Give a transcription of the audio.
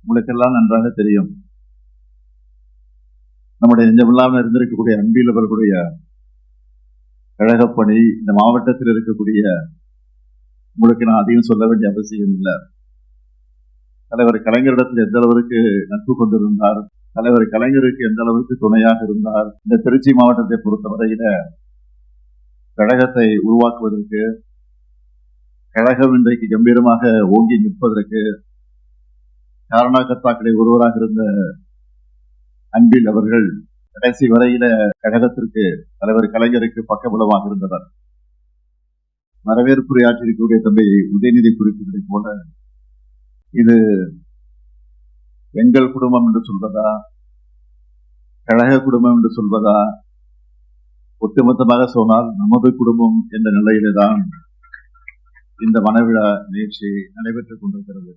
உங்களுக்கெல்லாம் நன்றாக தெரியும். நம்முடைய நெஞ்சமில்லாமல் இருந்திருக்கக்கூடிய அன்பில் அவர்களுடைய கழகப்பணி இந்த மாவட்டத்தில் இருக்கக்கூடிய உங்களுக்கு நான் அதிகம் சொல்ல வேண்டிய அவசியம் இல்லை. தலைவர் கலைஞரிடத்தில் எந்த அளவிற்கு நட்பு கொண்டிருந்தார், தலைவர் கலைஞருக்கு எந்த அளவுக்கு துணையாக இருந்தார். இந்த திருச்சி மாவட்டத்தை பொறுத்தவரையில கழகத்தை உருவாக்குவதற்கு, கழகம் இன்றைக்கு கம்பீரமாக ஓங்கி நிற்பதற்கு காரணகர்த்தாக்களில் ஒருவராக இருந்த அன்பில் அவர்கள் கடைசி வரையில கழகத்திற்கு, தலைவர் கலைஞருக்கு பக்கபலமாக இருந்தவர். வரவேற்புரையாற்றிருக்கக்கூடிய தம்பி உதயநிதி குறிப்பிட்டதை போல இது எங்கள் குடும்பம் என்று சொல்வதா, கழக குடும்பம் என்று சொல்வதா, ஒட்டுமொத்தமாக சொன்னால் நமது குடும்பம் என்ற நிலையில்தான் இந்த மனவிழா நிகழ்ச்சி நடைபெற்றுக் கொண்டிருக்கிறது.